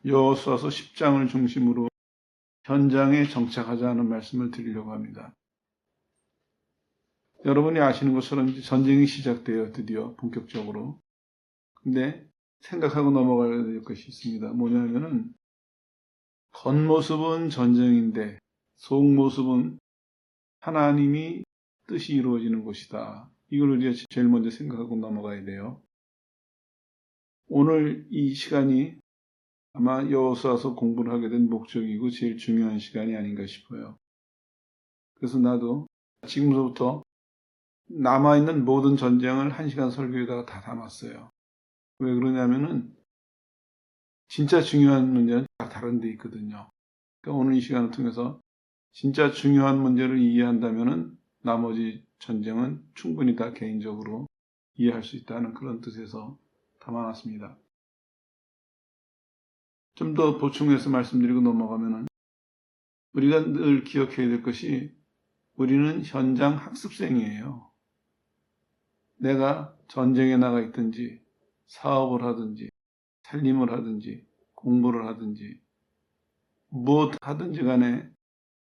여호수아서 10장을 중심으로 현장에 정착하자는 말씀을 드리려고 합니다. 여러분이 아시는 것처럼 이제 전쟁이 시작돼요. 드디어 본격적으로. 근데 생각하고 넘어가야 될 것이 있습니다. 뭐냐면은 겉모습은 전쟁인데 속모습은 하나님이 뜻이 이루어지는 곳이다. 이걸 우리가 제일 먼저 생각하고 넘어가야 돼요. 오늘 이 시간이 아마 여호수아서 공부를 하게 된 목적이고 제일 중요한 시간이 아닌가 싶어요. 그래서 나도 지금부터 남아있는 모든 전쟁을 1시간 설교에다가 다 담았어요. 왜 그러냐면은 진짜 중요한 문제는 다 다른 데 있거든요. 그러니까 오늘 이 시간을 통해서 진짜 중요한 문제를 이해한다면은 나머지 전쟁은 충분히 다 개인적으로 이해할 수 있다는 그런 뜻에서 담아놨습니다. 좀 더 보충해서 말씀드리고 넘어가면은 우리가 늘 기억해야 될 것이 우리는 현장 학습생이에요. 내가 전쟁에 나가 있든지 사업을 하든지 살림을 하든지 공부를 하든지 무엇 하든지 간에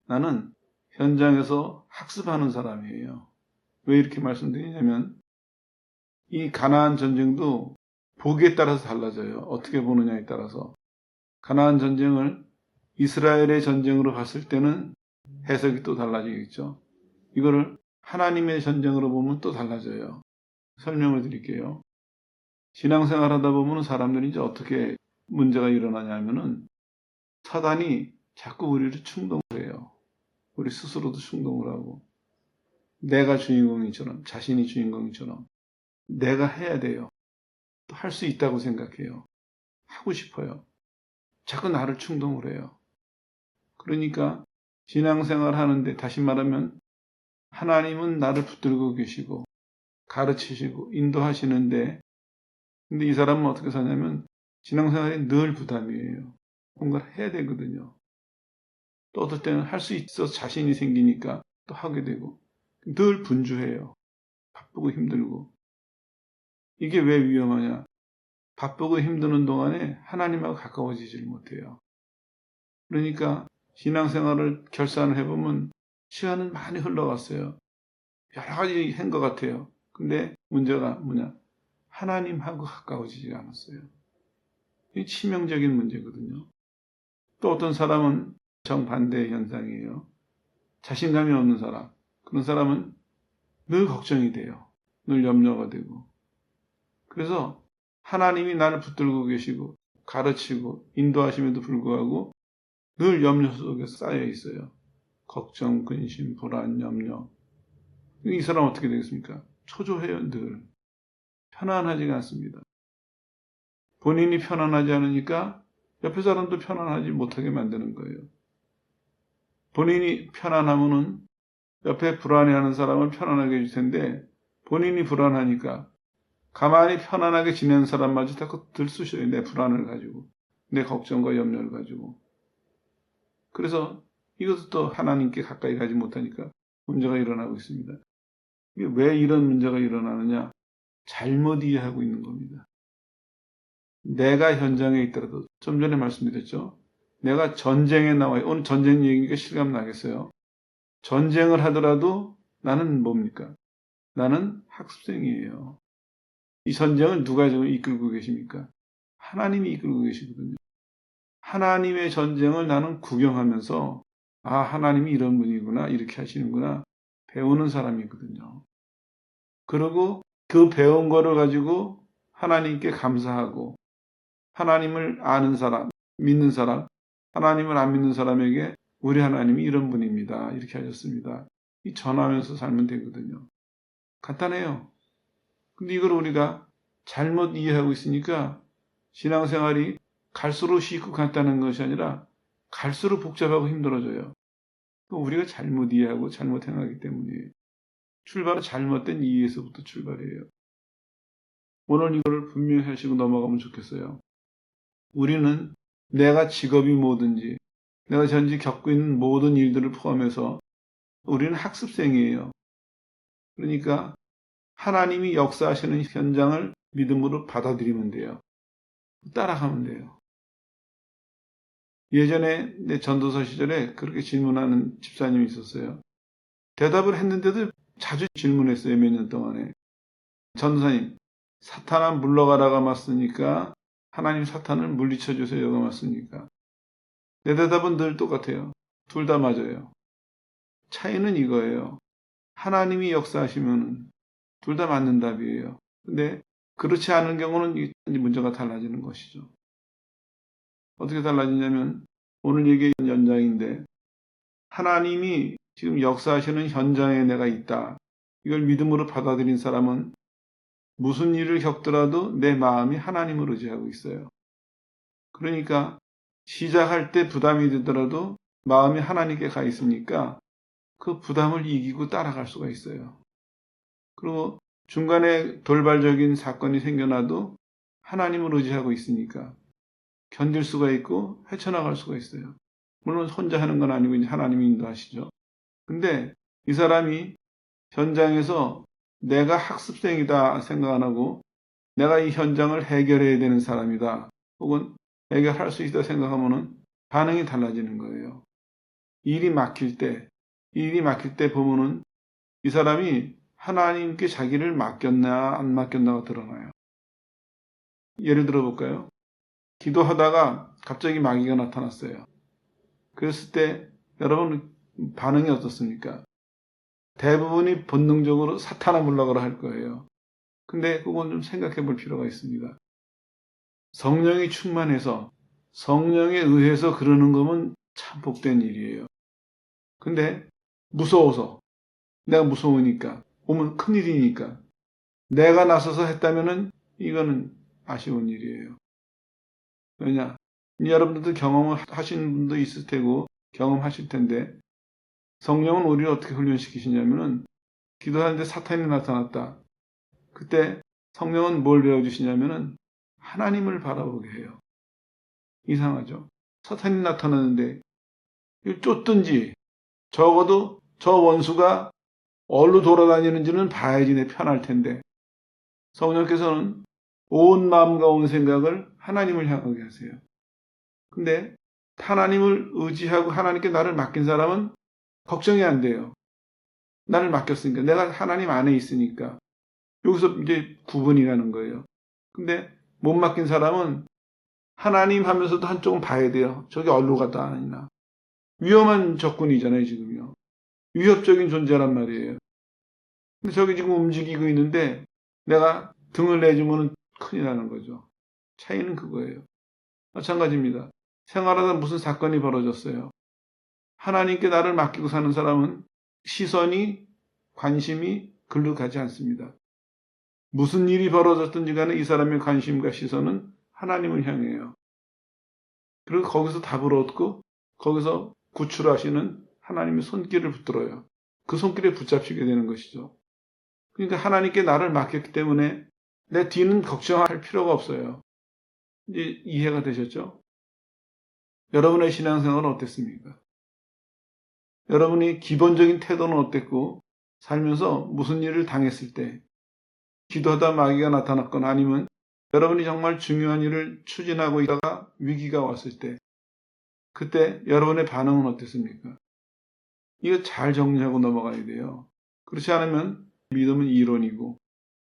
나는 현장에서 학습하는 사람이에요. 왜 이렇게 말씀드리냐면 이 가나안 전쟁도 보기에 따라서 달라져요. 어떻게 보느냐에 따라서. 가나안 전쟁을 이스라엘의 전쟁으로 봤을 때는 해석이 또 달라지겠죠. 이거를 하나님의 전쟁으로 보면 또 달라져요. 설명을 드릴게요. 신앙생활 하다 보면 사람들이 이제 어떻게 문제가 일어나냐면은 사단이 자꾸 우리를 충동을 해요. 우리 스스로도 충동을 하고 내가 주인공이처럼 자신이 주인공이처럼 내가 해야 돼요. 또 할 수 있다고 생각해요. 하고 싶어요. 자꾸 나를 충동을 해요. 그러니까 신앙생활 하는데 다시 말하면 하나님은 나를 붙들고 계시고 가르치시고 인도하시는데 근데 이 사람은 어떻게 사냐면 신앙생활이 늘 부담이에요. 뭔가를 해야 되거든요. 또 어떨 때는 할 수 있어서 자신이 생기니까 또 하게 되고 늘 분주해요. 바쁘고 힘들고. 이게 왜 위험하냐? 바쁘고 힘드는 동안에 하나님하고 가까워지질 못해요. 그러니까 신앙생활을 결산을 해보면 시간은 많이 흘러갔어요. 여러 가지 한 것 같아요. 근데 문제가 뭐냐? 하나님하고 가까워지지 않았어요. 이 치명적인 문제거든요. 또 어떤 사람은 정반대의 현상이에요. 자신감이 없는 사람. 그런 사람은 늘 걱정이 돼요. 늘 염려가 되고. 그래서 하나님이 나를 붙들고 계시고 가르치고 인도하심에도 불구하고 늘 염려 속에 쌓여 있어요. 걱정, 근심, 불안, 염려. 이 사람 어떻게 되겠습니까? 초조해요, 늘. 편안하지가 않습니다. 본인이 편안하지 않으니까 옆에 사람도 편안하지 못하게 만드는 거예요. 본인이 편안하면은 옆에 불안해하는 사람을 편안하게 해줄 텐데 본인이 불안하니까 가만히 편안하게 지내는 사람마저 자꾸 들쑤셔요. 내 불안을 가지고. 내 걱정과 염려를 가지고. 그래서 이것도 하나님께 가까이 가지 못하니까 문제가 일어나고 있습니다. 이게 왜 이런 문제가 일어나느냐? 잘못 이해하고 있는 겁니다. 내가 현장에 있더라도 좀 전에 말씀드렸죠. 내가 전쟁에 나와요. 오늘 전쟁 얘기가 실감 나겠어요. 전쟁을 하더라도 나는 뭡니까? 나는 학습생이에요. 이 전쟁을 누가 지금 이끌고 계십니까? 하나님이 이끌고 계시거든요. 하나님의 전쟁을 나는 구경하면서 아, 하나님이 이런 분이구나, 이렇게 하시는구나 배우는 사람이거든요. 그리고 그 배운 거를 가지고 하나님께 감사하고 하나님을 아는 사람, 믿는 사람, 하나님을 안 믿는 사람에게 우리 하나님이 이런 분입니다. 이렇게 하셨습니다. 이 전하면서 살면 되거든요. 간단해요. 근데 이걸 우리가 잘못 이해하고 있으니까 신앙생활이 갈수록 쉽고 간단한 것이 아니라 갈수록 복잡하고 힘들어져요. 우리가 잘못 이해하고 잘못 행하기 때문이에요. 출발은 잘못된 이해에서부터 출발이에요. 오늘 이걸 분명히 하시고 넘어가면 좋겠어요. 우리는 내가 직업이 뭐든지 내가 현재 겪고 있는 모든 일들을 포함해서 우리는 학습생이에요. 그러니까 하나님이 역사하시는 현장을 믿음으로 받아들이면 돼요. 따라가면 돼요. 예전에 내 전도사 시절에 그렇게 질문하는 집사님이 있었어요. 대답을 했는데도 자주 질문했어요. 몇 년 동안에. 전도사님, 사탄아 물러가라가 맞습니까? 하나님 사탄을 물리쳐 주세요가 맞습니까? 내 대답은 늘 똑같아요. 둘 다 맞아요. 차이는 이거예요. 하나님이 역사하시면 둘 다 맞는 답이에요. 근데 그렇지 않은 경우는 이 문제가 달라지는 것이죠. 어떻게 달라지냐면 오늘 얘기의 연장인데 하나님이 지금 역사하시는 현장에 내가 있다. 이걸 믿음으로 받아들인 사람은 무슨 일을 겪더라도 내 마음이 하나님을 의지하고 있어요. 그러니까 시작할 때 부담이 되더라도 마음이 하나님께 가 있으니까 그 부담을 이기고 따라갈 수가 있어요. 그리고 중간에 돌발적인 사건이 생겨나도 하나님을 의지하고 있으니까 견딜 수가 있고 헤쳐나갈 수가 있어요. 물론 혼자 하는 건 아니고 이제 하나님이 인도하시죠. 근데 이 사람이 현장에서 내가 학습생이다 생각 안 하고 내가 이 현장을 해결해야 되는 사람이다. 혹은 해결할 수 있다 생각하면은 반응이 달라지는 거예요. 일이 막힐 때 보면은 이 사람이 하나님께 자기를 맡겼나 안 맡겼나가 드러나요. 예를 들어 볼까요? 기도하다가 갑자기 마귀가 나타났어요. 그랬을 때 여러분 반응이 어떻습니까? 대부분이 본능적으로 사탄아 물러가라 할 거예요. 근데 그건 좀 생각해 볼 필요가 있습니다. 성령이 충만해서 성령에 의해서 그러는 거면 참 복된 일이에요. 근데 무서워서 내가 무서우니까 오면 큰일이니까 내가 나서서 했다면은 이거는 아쉬운 일이에요. 왜냐? 여러분들도 경험을 하신 분도 있을 테고 경험하실 텐데 성령은 우리를 어떻게 훈련시키시냐면은 기도하는데 사탄이 나타났다. 그때 성령은 뭘 배워주시냐면은 하나님을 바라보게 해요. 이상하죠? 사탄이 나타나는데 쫓든지 적어도 저 원수가 어디로 돌아다니는지는 봐야지 내 편할 텐데 성령께서는 온 마음과 온 생각을 하나님을 향하게 하세요. 근데 하나님을 의지하고 하나님께 나를 맡긴 사람은 걱정이 안 돼요. 나를 맡겼으니까. 내가 하나님 안에 있으니까. 여기서 이제 구분이라는 거예요. 근데 못 맡긴 사람은 하나님 하면서도 한쪽은 봐야 돼요. 저기 어디로 갔다 하느냐. 위험한 적군이잖아요, 지금요. 위협적인 존재란 말이에요. 근데 저기 지금 움직이고 있는데 내가 등을 내주면 큰일 나는 거죠. 차이는 그거예요. 마찬가지입니다. 생활하다 무슨 사건이 벌어졌어요. 하나님께 나를 맡기고 사는 사람은 시선이, 관심이 글로 가지 않습니다. 무슨 일이 벌어졌든지 간에 이 사람의 관심과 시선은 하나님을 향해요. 그리고 거기서 답을 얻고 거기서 구출하시는 하나님의 손길을 붙들어요. 그 손길에 붙잡히게 되는 것이죠. 그러니까 하나님께 나를 맡겼기 때문에 내 뒤는 걱정할 필요가 없어요. 이제 이해가 되셨죠? 여러분의 신앙생활은 어땠습니까? 여러분이 기본적인 태도는 어땠고 살면서 무슨 일을 당했을 때 기도하다 마귀가 나타났거나 아니면 여러분이 정말 중요한 일을 추진하고 있다가 위기가 왔을 때 그때 여러분의 반응은 어땠습니까? 이거 잘 정리하고 넘어가야 돼요. 그렇지 않으면 믿음은 이론이고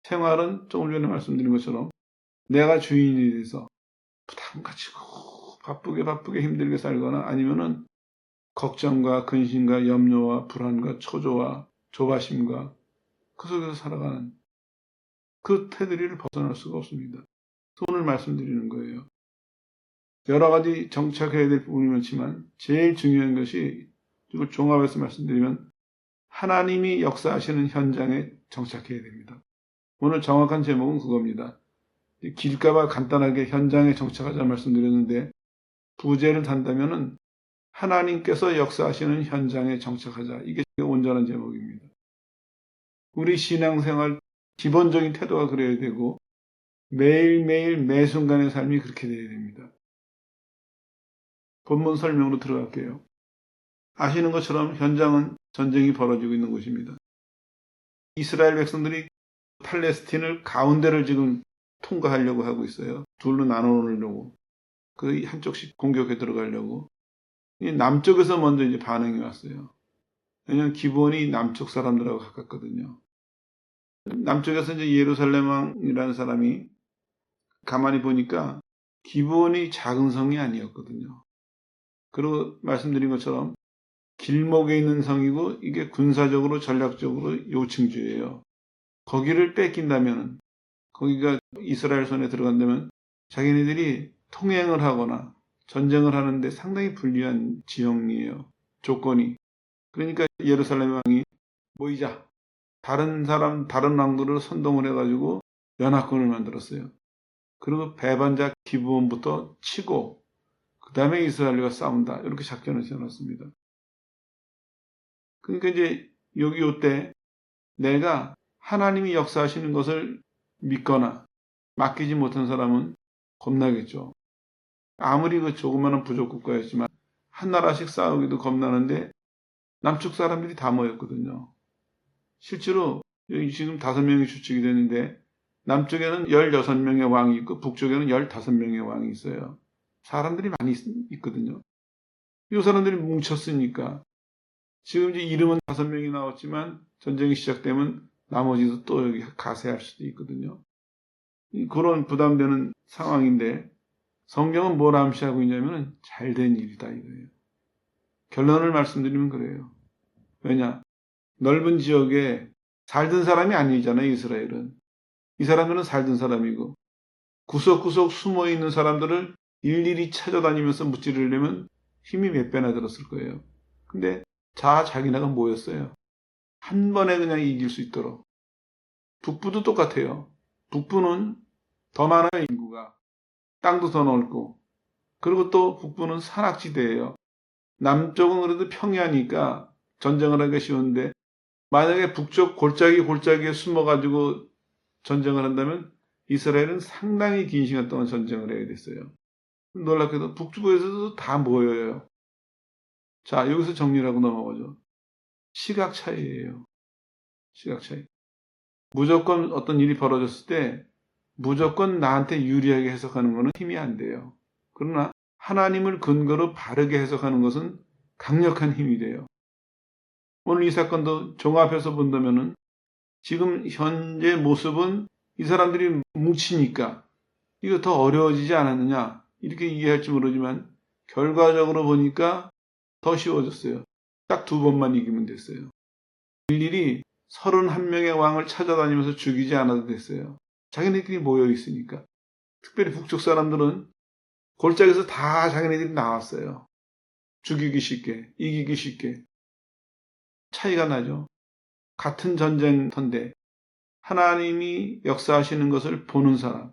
생활은 조금 전에 말씀드린 것처럼 내가 주인이 돼서 부담 가지고 바쁘게 힘들게 살거나 아니면은 걱정과 근심과 염려와 불안과 초조와 조바심과 그 속에서 살아가는 그 테두리를 벗어날 수가 없습니다. 오늘 말씀드리는 거예요. 여러 가지 정착해야 될 부분이 많지만 제일 중요한 것이 이걸 종합해서 말씀드리면 하나님이 역사하시는 현장에 정착해야 됩니다. 오늘 정확한 제목은 그겁니다. 길까봐 간단하게 현장에 정착하자 말씀드렸는데 부제를 단다면은 하나님께서 역사하시는 현장에 정착하자. 이게 온전한 제목입니다. 우리 신앙생활 기본적인 태도가 그래야 되고 매일매일 매 순간의 삶이 그렇게 되어야 됩니다. 본문 설명으로 들어갈게요. 아시는 것처럼 현장은 전쟁이 벌어지고 있는 곳입니다. 이스라엘 백성들이 팔레스틴을 가운데를 지금 통과하려고 하고 있어요. 둘로 나눠 놓으려고. 그 한쪽씩 공격해 들어가려고. 이 남쪽에서 먼저 이제 반응이 왔어요. 왜냐하면 기브온이 남쪽 사람들하고 가깝거든요. 남쪽에서 이제 예루살렘 왕이라는 사람이 가만히 보니까 기브온이 작은 성이 아니었거든요. 그리고 말씀드린 것처럼 길목에 있는 성이고 이게 군사적으로 전략적으로 요충지예요. 거기를 뺏긴다면, 거기가 이스라엘 손에 들어간다면 자기네들이 통행을 하거나 전쟁을 하는데 상당히 불리한 지형이에요. 조건이. 그러니까 예루살렘 왕이 모이자. 다른 왕들을 선동을 해가지고 연합군을 만들었어요. 그리고 배반자 기브온부터 치고 그 다음에 이스라엘과 싸운다. 이렇게 작전을 세워놨습니다. 그러니까 이제 요때 내가 하나님이 역사하시는 것을 믿거나 맡기지 못한 사람은 겁나겠죠. 아무리 그 조그마한 부족 국가였지만 한 나라씩 싸우기도 겁나는데 남쪽 사람들이 다 모였거든요. 실제로 여기 지금 5명이 추측이 되는데 남쪽에는 16명의 왕이 있고 북쪽에는 15명의 왕이 있어요. 사람들이 많이 있거든요. 이 사람들이 뭉쳤으니까 지금 이제 이름은 5명이 나왔지만 전쟁이 시작되면 나머지도 또 여기 가세할 수도 있거든요. 그런 부담되는 상황인데 성경은 뭘 암시하고 있냐면 잘된 일이다 이거예요. 결론을 말씀드리면 그래요. 왜냐? 넓은 지역에 살던 사람이 아니잖아요, 이스라엘은. 이 사람들은 살던 사람이고 구석구석 숨어있는 사람들을 일일이 찾아다니면서 무찌르려면 힘이 몇 배나 들었을 거예요. 근데 자기네가 모였어요. 한 번에 그냥 이길 수 있도록. 북부도 똑같아요. 북부는 더 많아요, 인구가. 땅도 더 넓고. 그리고 또 북부는 산악지대예요. 남쪽은 그래도 평야니까 전쟁을 하기가 쉬운데 만약에 북쪽 골짜기에 숨어가지고 전쟁을 한다면 이스라엘은 상당히 긴 시간 동안 전쟁을 해야 됐어요. 놀랍게도 북쪽에서도 다 모여요. 자, 여기서 정리를 하고 넘어가죠. 시각 차이예요. 시각 차이. 무조건 어떤 일이 벌어졌을 때 무조건 나한테 유리하게 해석하는 것은 힘이 안 돼요. 그러나 하나님을 근거로 바르게 해석하는 것은 강력한 힘이 돼요. 오늘 이 사건도 종합해서 본다면은 지금 현재 모습은 이 사람들이 뭉치니까 이거 더 어려워지지 않았느냐 이렇게 이해할지 모르지만 결과적으로 보니까 더 쉬워졌어요. 딱 2번만 이기면 됐어요. 일일이 31명의 왕을 찾아다니면서 죽이지 않아도 됐어요. 자기네들이 모여 있으니까. 특별히 북쪽 사람들은 골짜기에서 다 자기네들이 나왔어요. 죽이기 쉽게, 이기기 쉽게. 차이가 나죠. 같은 전쟁터인데 하나님이 역사하시는 것을 보는 사람,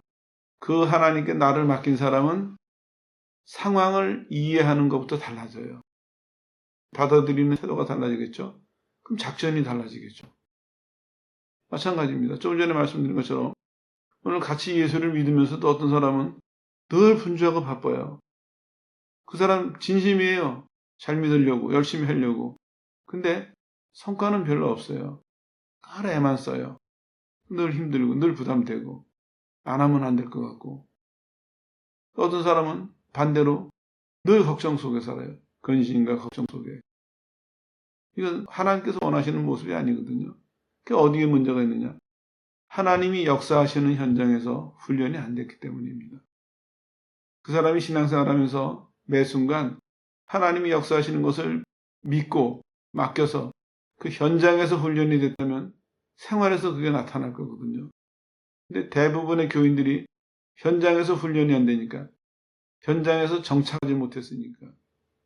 그 하나님께 나를 맡긴 사람은 상황을 이해하는 것부터 달라져요. 받아들이는 태도가 달라지겠죠. 그럼 작전이 달라지겠죠. 마찬가지입니다. 좀 전에 말씀드린 것처럼 오늘 같이 예수를 믿으면서도 어떤 사람은 늘 분주하고 바빠요. 그 사람 진심이에요. 잘 믿으려고, 열심히 하려고. 근데 성과는 별로 없어요. 늘 애만 써요. 늘 힘들고, 늘 부담되고, 안 하면 안 될 것 같고. 어떤 사람은 반대로 늘 걱정 속에 살아요. 근심과 걱정 속에. 이건 하나님께서 원하시는 모습이 아니거든요. 그게 어디에 문제가 있느냐? 하나님이 역사하시는 현장에서 훈련이 안 됐기 때문입니다. 그 사람이 신앙생활하면서 매 순간 하나님이 역사하시는 것을 믿고 맡겨서 그 현장에서 훈련이 됐다면 생활에서 그게 나타날 거거든요. 근데 대부분의 교인들이 현장에서 훈련이 안 되니까 현장에서 정착하지 못했으니까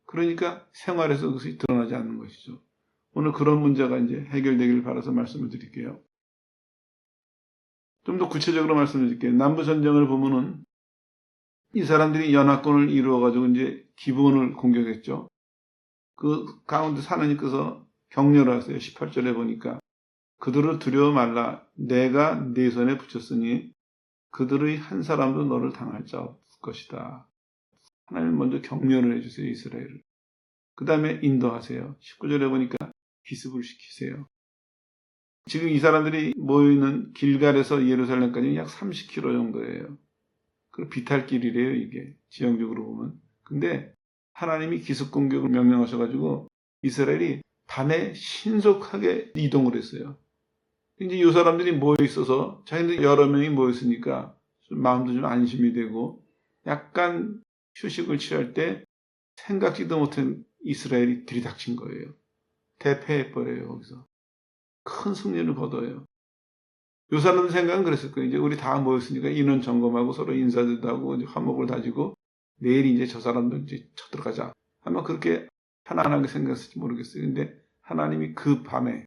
그러니까 생활에서 그것이 드러나지 않는 것이죠. 오늘 그런 문제가 이제 해결되기를 바라서 말씀을 드릴게요. 좀 더 구체적으로 말씀을 드릴게요. 남부전쟁을 보면은 이 사람들이 연합군을 이루어가지고 이제 기브온을 공격했죠. 그 가운데 하나님께서 격려를 하세요. 18절에 보니까 그들을 두려워 말라. 내가 네 손에 붙였으니 그들의 한 사람도 너를 당할 자 없을 것이다. 하나님 먼저 격려를 해주세요. 이스라엘을. 그 다음에 인도하세요. 19절에 보니까 기습을 시키세요. 지금 이 사람들이 모여있는 길갈에서 예루살렘까지 약 30km 정도예요. 그 비탈길이래요, 이게. 지형적으로 보면. 근데 하나님이 기습 공격을 명령하셔가지고 이스라엘이 밤에 신속하게 이동을 했어요. 이제 이 사람들이 모여 있어서 자기들 여러 명이 모였으니까 좀 마음도 좀 안심이 되고 약간 휴식을 취할 때 생각지도 못한 이스라엘이 들이닥친 거예요. 대패해버려요. 거기서 큰 승리를 거둬요. 요 사람들 생각은 그랬을 거예요. 이제 우리 다 모였으니까 인원 점검하고 서로 인사들도 하고 이제 화목을 다지고 내일 이제 저 사람들 이제 쳐들어가자. 아마 그렇게 편안하게 생각했을지 모르겠어요. 근데 하나님이 그 밤에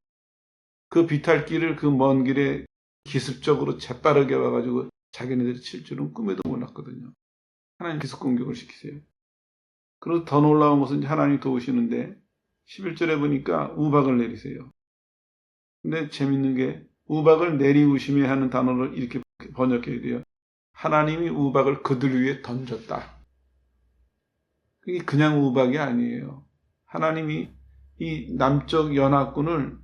그 비탈길을 그 먼 길에 기습적으로 재빠르게 와가지고 자기네들이 칠 줄은 꿈에도 몰랐거든요. 하나님 기습 공격을 시키세요. 그리고 더 놀라운 것은 이제 하나님이 도우시는데 11절에 보니까 우박을 내리세요. 근데 재밌는 게 우박을 내리우심에 하는 단어를 이렇게 번역해야 돼요. 하나님이 우박을 그들 위에 던졌다. 그게 그냥 우박이 아니에요. 하나님이 이 남쪽 연합군을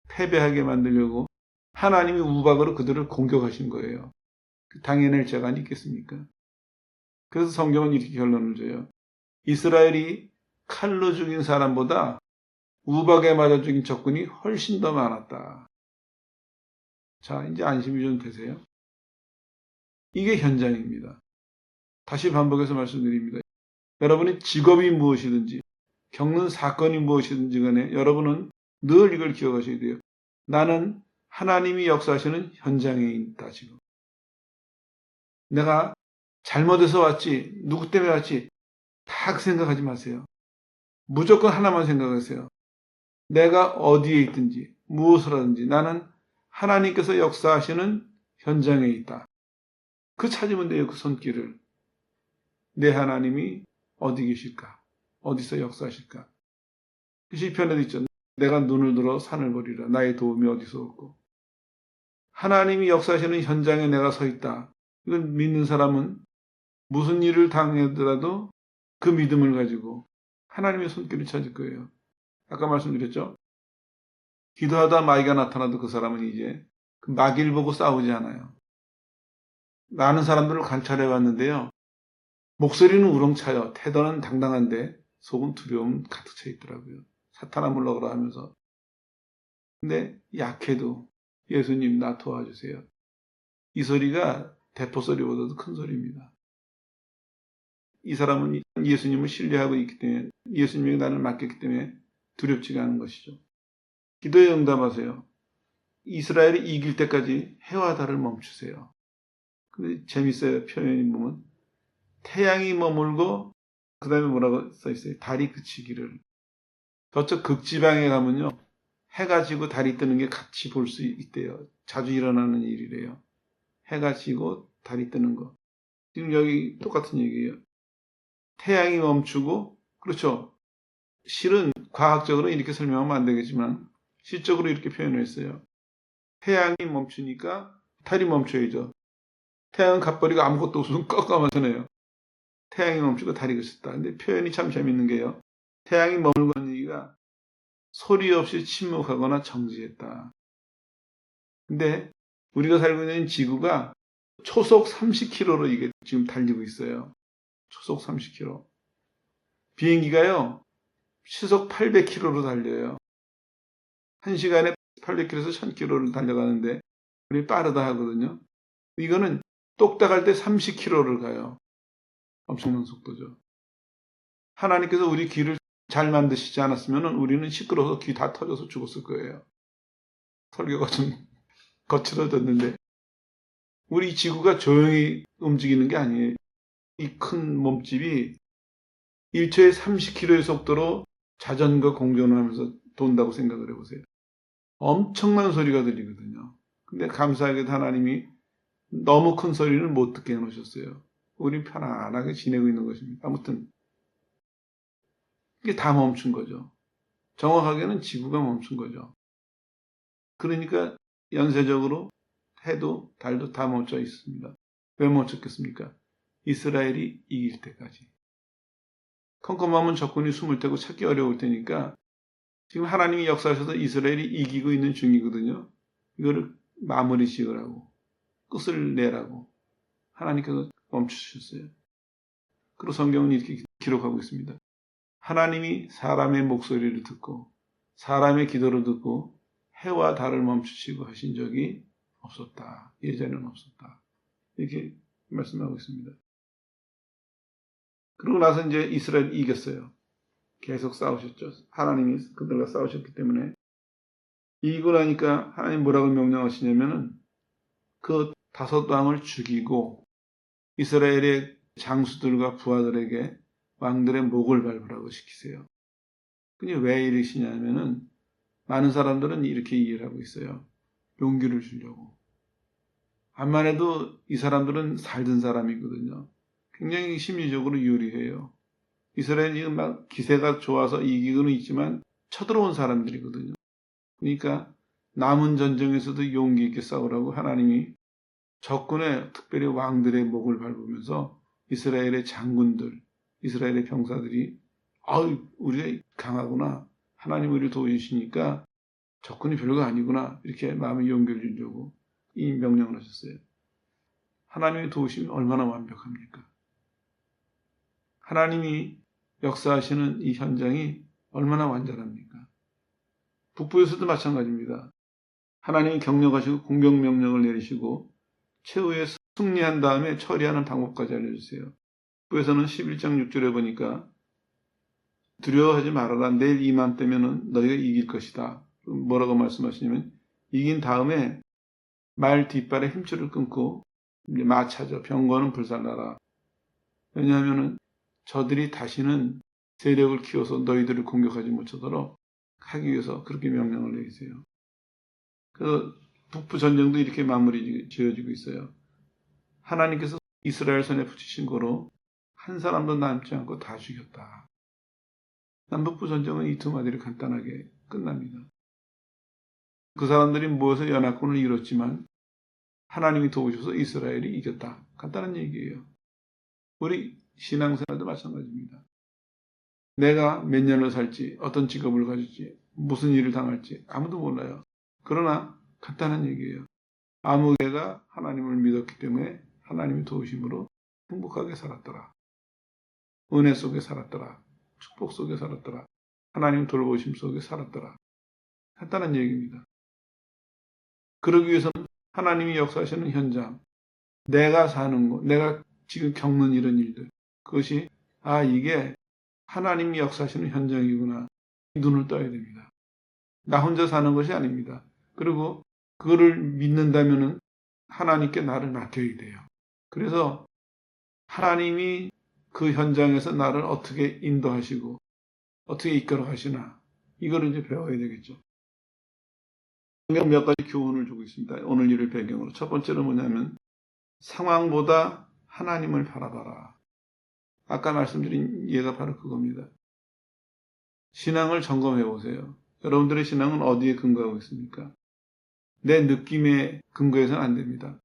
패배하게 만들려고 하나님이 우박으로 그들을 공격하신 거예요. 당해낼 재간이 있겠습니까? 그래서 성경은 이렇게 결론을 줘요. 이스라엘이 칼로 죽인 사람보다 우박에 맞아 죽인 적군이 훨씬 더 많았다. 자, 이제 안심이 좀 되세요? 이게 현장입니다. 다시 반복해서 말씀드립니다. 여러분의 직업이 무엇이든지 겪는 사건이 무엇이든지 간에 여러분은 늘 이걸 기억하셔야 돼요. 나는 하나님이 역사하시는 현장에 있다 지금. 내가 잘못해서 왔지, 누구 때문에 왔지 다 생각하지 마세요. 무조건 하나만 생각하세요. 내가 어디에 있든지 무엇을 하든지 나는 하나님께서 역사하시는 현장에 있다. 그 찾으면 돼요. 그 손길을. 내 하나님이 어디 계실까? 어디서 역사하실까? 그 시편에도 있죠. 내가 눈을 들어 산을 보리라. 나의 도움이 어디서 올고. 하나님이 역사하시는 현장에 내가 서 있다. 이걸 믿는 사람은 무슨 일을 당하더라도 그 믿음을 가지고 하나님의 손길을 찾을 거예요. 아까 말씀드렸죠? 기도하다 마귀가 나타나도 그 사람은 이제 그 마귀를 보고 싸우지 않아요. 많은 사람들을 관찰해 왔는데요. 목소리는 우렁차요. 태도는 당당한데 속은 두려움 가득 차 있더라고요. 사탄아 물러가라 하면서. 근데 약해도 예수님 나 도와주세요. 이 소리가 대포 소리보다도 큰 소리입니다. 이 사람은 예수님을 신뢰하고 있기 때문에 예수님이 나를 맡겼기 때문에 두렵지가 않은 것이죠. 기도에 응답하세요. 이스라엘이 이길 때까지 해와 달을 멈추세요. 근데 재밌어요. 표현이 보면 태양이 머물고 그 다음에 뭐라고 써있어요? 달이 그치기를. 저쪽 극지방에 가면요. 해가 지고 달이 뜨는 게 같이 볼 수 있대요. 자주 일어나는 일이래요. 해가 지고 달이 뜨는 거. 지금 여기 똑같은 얘기예요. 태양이 멈추고 그렇죠. 실은 과학적으로 이렇게 설명하면 안 되겠지만 실적으로 이렇게 표현을 했어요. 태양이 멈추니까 달이 멈춰야죠. 태양은 갓버리고 아무것도 없으면 깜깜하잖아요. 태양이 멈추고 달이 그쳤다. 근데 표현이 참 재밌는 게요. 태양이 머물고 있는 얘기가 소리 없이 침묵하거나 정지했다. 근데 우리가 살고 있는 지구가 초속 30km로 이게 지금 달리고 있어요. 초속 30km. 비행기가요. 시속 800km로 달려요. 1시간에 800km에서 1000km를 달려가는데 우리 빠르다 하거든요. 이거는 똑딱할 때 30km를 가요. 엄청난 속도죠. 하나님께서 우리 귀를 잘 만드시지 않았으면 우리는 시끄러워서 귀 다 터져서 죽었을 거예요. 설교가 좀 거칠어졌는데 우리 지구가 조용히 움직이는 게 아니에요. 이 큰 몸집이 1초에 30km의 속도로 자전거 공전을 하면서 돈다고 생각을 해보세요. 엄청난 소리가 들리거든요. 근데 감사하게도 하나님이 너무 큰 소리는 못 듣게 해놓으셨어요. 우린 편안하게 지내고 있는 것입니다. 아무튼 이게 다 멈춘 거죠. 정확하게는 지구가 멈춘 거죠. 그러니까 연쇄적으로 해도 달도 다 멈춰 있습니다. 왜 멈췄겠습니까? 이스라엘이 이길 때까지. 컴컴하면 적군이 숨을 테고 찾기 어려울 테니까 지금 하나님이 역사하셔서 이스라엘이 이기고 있는 중이거든요. 이거를 마무리 지으라고 끝을 내라고 하나님께서 멈추셨어요. 그리고 성경은 이렇게 기록하고 있습니다. 하나님이 사람의 목소리를 듣고 사람의 기도를 듣고 해와 달을 멈추시고 하신 적이 없었다. 예전에는 없었다. 이렇게 말씀하고 있습니다. 그러고 나서 이제 이스라엘이 이겼어요. 계속 싸우셨죠. 하나님이 그들과 싸우셨기 때문에. 이기고 나니까 하나님 뭐라고 명령하시냐면은 그 5왕을 죽이고 이스라엘의 장수들과 부하들에게 왕들의 목을 밟으라고 시키세요. 근데 왜 이러시냐면은 많은 사람들은 이렇게 이해를 하고 있어요. 용기를 주려고. 암만 해도 이 사람들은 살던 사람이거든요. 굉장히 심리적으로 유리해요. 이스라엘이 막 기세가 좋아서 이기고는 있지만 쳐들어온 사람들이거든요. 그러니까 남은 전쟁에서도 용기 있게 싸우라고 하나님이 적군의 특별히 왕들의 목을 밟으면서 이스라엘의 장군들, 이스라엘의 병사들이 우리가 강하구나. 하나님 우리를 도우시니까 적군이 별거 아니구나. 이렇게 마음의 용기를 주려고 이 명령을 하셨어요. 하나님의 도우심이 얼마나 완벽합니까? 하나님이 역사하시는 이 현장이 얼마나 완전합니까? 북부에서도 마찬가지입니다. 하나님이 경력하시고 공격명령을 내리시고 최후에 승리한 다음에 처리하는 방법까지 알려주세요. 북부에서는 11장 6절에 보니까 두려워하지 말아라. 내일 이맘때면은 너희가 이길 것이다. 뭐라고 말씀하시냐면 이긴 다음에 말 뒷발에 힘줄을 끊고 마차죠. 병거는 불살라라. 왜냐하면은 저들이 다시는 세력을 키워서 너희들을 공격하지 못하도록 하기 위해서 그렇게 명령을 내리세요. 그 북부 전쟁도 이렇게 마무리 지어지고 있어요. 하나님께서 이스라엘 손에 붙이신 거로 한 사람도 남지 않고 다 죽였다. 남북부 전쟁은 이 두 마디로 간단하게 끝납니다. 그 사람들이 모여서 연합군을 이뤘지만 하나님이 도우셔서 이스라엘이 이겼다. 간단한 얘기예요. 우리 신앙생활도 마찬가지입니다. 내가 몇 년을 살지, 어떤 직업을 가질지, 무슨 일을 당할지 아무도 몰라요. 그러나 간단한 얘기예요. 아무개가 하나님을 믿었기 때문에 하나님의 도우심으로 행복하게 살았더라. 은혜 속에 살았더라. 축복 속에 살았더라. 하나님 돌보심 속에 살았더라. 간단한 얘기입니다. 그러기 위해서는 하나님이 역사하시는 현장, 내가 사는 곳, 내가 지금 겪는 이런 일들, 그것이 이게 하나님이 역사하시는 현장이구나. 눈을 떠야 됩니다. 나 혼자 사는 것이 아닙니다. 그리고 그거를 믿는다면은 하나님께 나를 맡겨야 돼요. 그래서 하나님이 그 현장에서 나를 어떻게 인도하시고 어떻게 이끌어 가시나 이거를 이제 배워야 되겠죠. 몇 가지 교훈을 주고 있습니다. 오늘 일을 배경으로. 첫 번째는 뭐냐면 상황보다 하나님을 바라봐라. 아까 말씀드린 예가 바로 그겁니다. 신앙을 점검해 보세요. 여러분들의 신앙은 어디에 근거하고 있습니까? 내 느낌에 근거해서는 안 됩니다.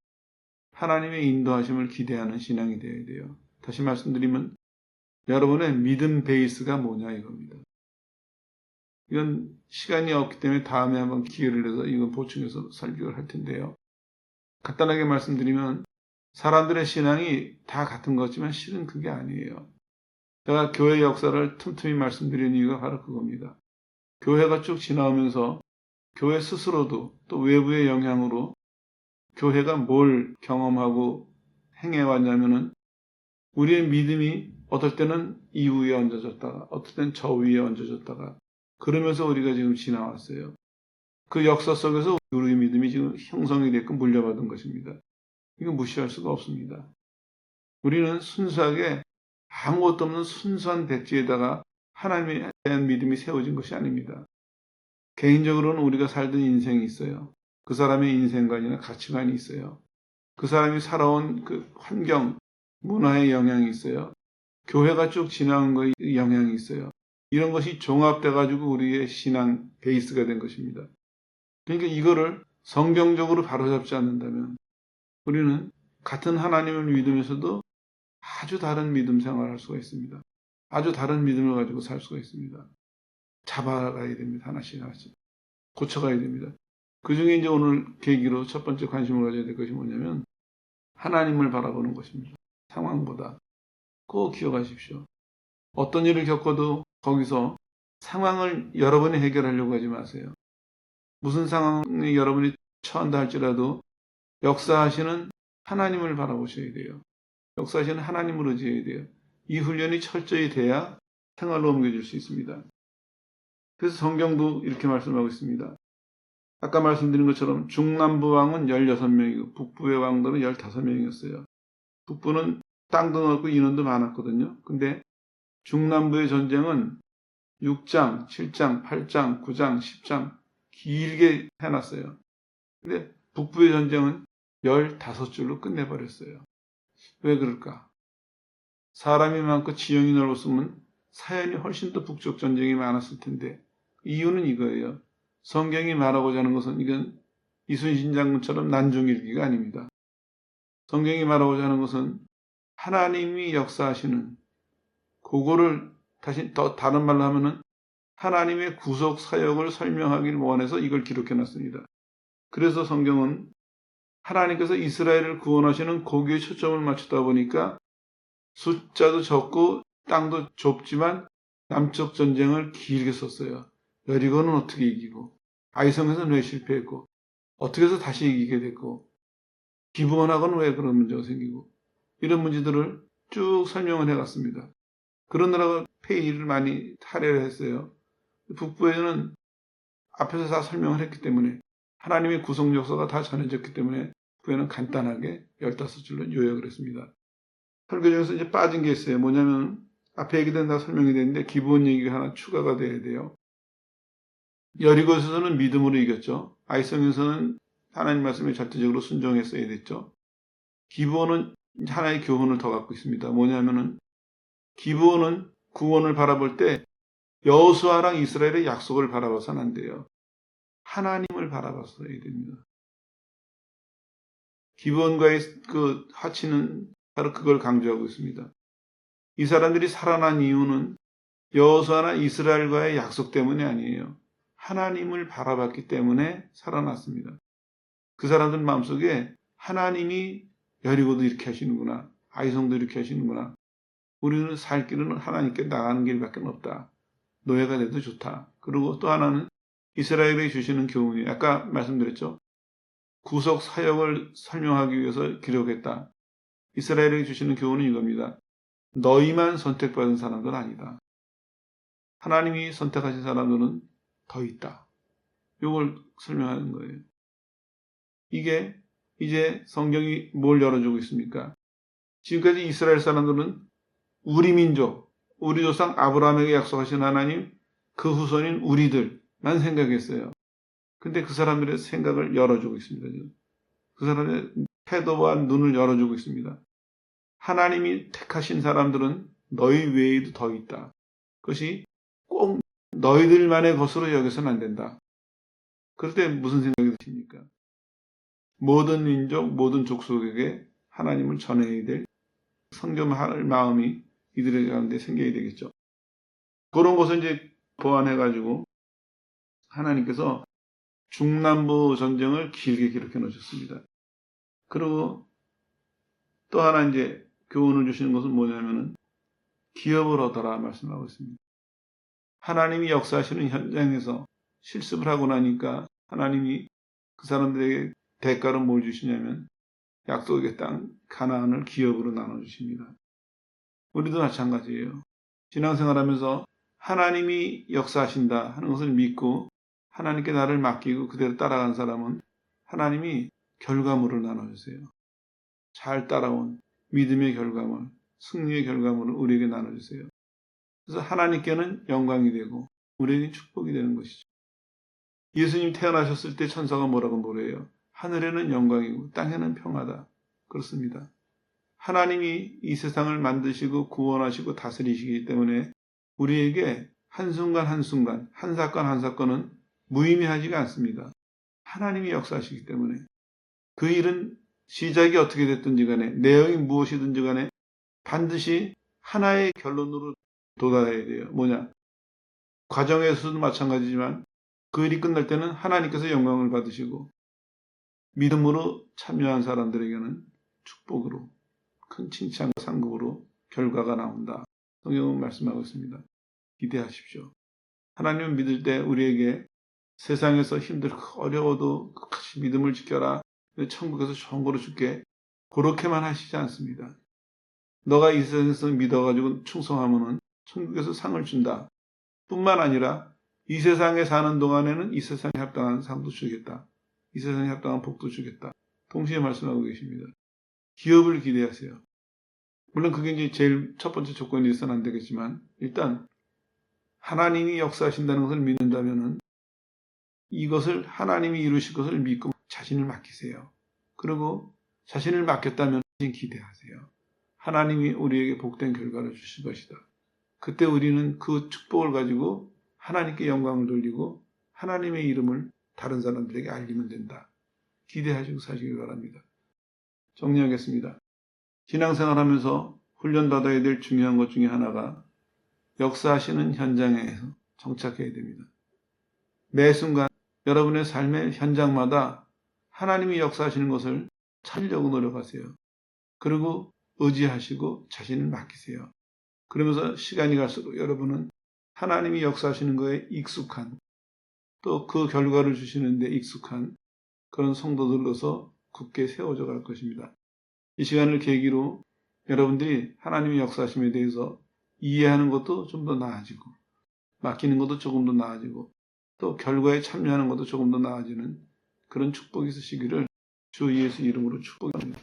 하나님의 인도하심을 기대하는 신앙이 되어야 돼요. 다시 말씀드리면 여러분의 믿음 베이스가 뭐냐 이겁니다. 이건 시간이 없기 때문에 다음에 한번 기회를 내서 이건 보충해서 설교를 할 텐데요. 간단하게 말씀드리면 사람들의 신앙이 다 같은 거지만 실은 그게 아니에요. 제가 교회 역사를 틈틈이 말씀드리는 이유가 바로 그겁니다. 교회가 쭉 지나오면서 교회 스스로도 또 외부의 영향으로 교회가 뭘 경험하고 행해왔냐면은 우리의 믿음이 어떨 때는 이 위에 얹어졌다가 어떨 때는 저 위에 얹어졌다가 그러면서 우리가 지금 지나왔어요. 그 역사 속에서 우리의 믿음이 지금 형성이 됐고 물려받은 것입니다. 이거 무시할 수가 없습니다. 우리는 순수하게 아무것도 없는 순수한 백지에다가 하나님에 대한 믿음이 세워진 것이 아닙니다. 개인적으로는 우리가 살던 인생이 있어요. 그 사람의 인생관이나 가치관이 있어요. 그 사람이 살아온 그 환경, 문화의 영향이 있어요. 교회가 쭉 지나온 거에 영향이 있어요. 이런 것이 종합돼가지고 우리의 신앙 베이스가 된 것입니다. 그러니까 이거를 성경적으로 바로잡지 않는다면 우리는 같은 하나님을 믿으면서도 아주 다른 믿음 생활을 할 수가 있습니다. 아주 다른 믿음을 가지고 살 수가 있습니다. 잡아가야 됩니다. 하나씩 하나씩. 고쳐가야 됩니다. 그 중에 이제 오늘 계기로 첫 번째 관심을 가져야 될 것이 뭐냐면 하나님을 바라보는 것입니다. 상황보다. 꼭 기억하십시오. 어떤 일을 겪어도 거기서 상황을 여러분이 해결하려고 하지 마세요. 무슨 상황에 여러분이 처한다 할지라도 역사하시는 하나님을 바라보셔야 돼요. 역사하시는 하나님을 의지해야 돼요. 이 훈련이 철저히 돼야 생활로 옮겨질 수 있습니다. 그래서 성경도 이렇게 말씀하고 있습니다. 아까 말씀드린 것처럼 중남부 왕은 16명이고 북부의 왕들은 15명이었어요. 북부는 땅도 넓고 인원도 많았거든요. 근데 중남부의 전쟁은 6장, 7장, 8장, 9장, 10장 길게 해놨어요. 근데 북부의 전쟁은 15줄로 끝내버렸어요. 왜 그럴까? 사람이 많고 지형이 넓었으면 사연이 훨씬 더 북쪽 전쟁이 많았을 텐데 이유는 이거예요. 성경이 말하고자 하는 것은 이건 이순신 장군처럼 난중일기가 아닙니다. 성경이 말하고자 하는 것은 하나님이 역사하시는 그거를 다시 더 다른 말로 하면은 하나님의 구속 사역을 설명하기를 원해서 이걸 기록해 놨습니다. 그래서 성경은 하나님께서 이스라엘을 구원하시는 거기에 초점을 맞추다 보니까 숫자도 적고 땅도 좁지만 남쪽 전쟁을 길게 썼어요. 여리고는 어떻게 이기고 아이성에서는 왜 실패했고 어떻게 해서 다시 이기게 됐고 기브온하고는 왜 그런 문제가 생기고 이런 문제들을 쭉 설명을 해갔습니다. 그러느라고 페이지를 많이 할애를 했어요. 북부에는 앞에서 다 설명을 했기 때문에 하나님의 구속 역사가 다 전해졌기 때문에 북부에는 간단하게 15줄로 요약을 했습니다. 설교 중에서 이제 빠진 게 있어요. 뭐냐면 앞에 얘기된 다 설명이 됐는데 기본 얘기가 하나 추가가 돼야 돼요. 여리고에서는 믿음으로 이겼죠. 아이성에서는 하나님 말씀에 절대적으로 순종했어야 됐죠. 기브온은 하나의 교훈을 더 갖고 있습니다. 뭐냐면은 기브온은 구원을 바라볼 때 여호수아랑 이스라엘의 약속을 바라봐서는 안 돼요. 하나님을 바라봤어야 됩니다. 기브온과의 그 화치는 바로 그걸 강조하고 있습니다. 이 사람들이 살아난 이유는 여호수아나 이스라엘과의 약속 때문이 아니에요. 하나님을 바라봤기 때문에 살아났습니다. 그 사람들 마음속에 하나님이 여리고도 이렇게 하시는구나. 아이성도 이렇게 하시는구나. 우리는 살 길은 하나님께 나가는 길밖에 없다. 노예가 돼도 좋다. 그리고 또 하나는 이스라엘에 주시는 교훈이 아까 말씀드렸죠. 구속 사역을 설명하기 위해서 기록했다. 이스라엘에 주시는 교훈은 이겁니다. 너희만 선택받은 사람들은 아니다. 하나님이 선택하신 사람들은 더 있다. 이걸 설명하는 거예요. 이게 이제 성경이 뭘 열어주고 있습니까? 지금까지 이스라엘 사람들은 우리 민족, 우리 조상 아브라함에게 약속하신 하나님, 그 후손인 우리들만 생각했어요. 근데 그 사람들의 생각을 열어주고 있습니다. 지금. 그 사람의 태도와 눈을 열어주고 있습니다. 하나님이 택하신 사람들은 너희 외에도 더 있다. 그것이 꼭 너희들만의 것으로 여겨서는 안 된다. 그럴 때 무슨 생각이 드십니까? 모든 민족, 모든 족속에게 하나님을 전해야 될 성경할 마음이 이들의 가운데 생겨야 되겠죠. 그런 것을 이제 보완해가지고 하나님께서 중남부 전쟁을 길게 기록해 놓으셨습니다. 그리고 또 하나 이제 교훈을 주시는 것은 뭐냐면은 기업을 얻어라 말씀하고 있습니다. 하나님이 역사하시는 현장에서 실습을 하고 나니까 하나님이 그 사람들에게 대가로 뭘 주시냐면 약속의 땅 가나안을 기업으로 나눠주십니다. 우리도 마찬가지예요. 신앙생활하면서 하나님이 역사하신다 하는 것을 믿고 하나님께 나를 맡기고 그대로 따라간 사람은 하나님이 결과물을 나눠주세요. 잘 따라온 믿음의 결과물, 승리의 결과물을 우리에게 나눠주세요. 그래서 하나님께는 영광이 되고 우리에게 축복이 되는 것이죠. 예수님 태어나셨을 때 천사가 뭐라고 뭐래요? 하늘에는 영광이고 땅에는 평화다. 그렇습니다. 하나님이 이 세상을 만드시고 구원하시고 다스리시기 때문에 우리에게 한순간 한순간, 한 사건 한 사건은 무의미하지가 않습니다. 하나님이 역사하시기 때문에 그 일은 시작이 어떻게 됐든지 간에 내용이 무엇이든지 간에 반드시 하나의 결론으로 도달해야 돼요. 뭐냐? 과정에서도 마찬가지지만 그 일이 끝날 때는 하나님께서 영광을 받으시고 믿음으로 참여한 사람들에게는 축복으로 큰 칭찬과 상급으로 결과가 나온다. 성경은 말씀하고 있습니다. 기대하십시오. 하나님을 믿을 때 우리에게 세상에서 힘들고 어려워도 끝까지 믿음을 지켜라. 천국에서 좋은 거로 줄게. 그렇게만 하시지 않습니다. 너가 이 세상에서 믿어가지고 충성하면은 천국에서 상을 준다. 뿐만 아니라 이 세상에 사는 동안에는 이 세상에 합당한 상도 주겠다. 이 세상에 합당한 복도 주겠다. 동시에 말씀하고 계십니다. 기업을 기대하세요. 물론 그게 이제 제일 첫 번째 조건이 있어서는 안 되겠지만 일단 하나님이 역사하신다는 것을 믿는다면은 이것을 하나님이 이루실 것을 믿고 자신을 맡기세요. 그리고 자신을 맡겼다면 기대하세요. 하나님이 우리에게 복된 결과를 주실 것이다. 그때 우리는 그 축복을 가지고 하나님께 영광을 돌리고 하나님의 이름을 다른 사람들에게 알리면 된다. 기대하시고 사시길 바랍니다. 정리하겠습니다. 신앙생활하면서 훈련받아야 될 중요한 것 중에 하나가 역사하시는 현장에서 정착해야 됩니다. 매 순간 여러분의 삶의 현장마다 하나님이 역사하시는 것을 찾으려고 노력하세요. 그리고 의지하시고 자신을 맡기세요. 그러면서 시간이 갈수록 여러분은 하나님이 역사하시는 거에 익숙한 또 그 결과를 주시는 데 익숙한 그런 성도들로서 굳게 세워져 갈 것입니다. 이 시간을 계기로 여러분들이 하나님의 역사하심에 대해서 이해하는 것도 좀 더 나아지고 맡기는 것도 조금 더 나아지고 또 결과에 참여하는 것도 조금 더 나아지는 그런 축복이 있으시기를 주 예수 이름으로 축복합니다.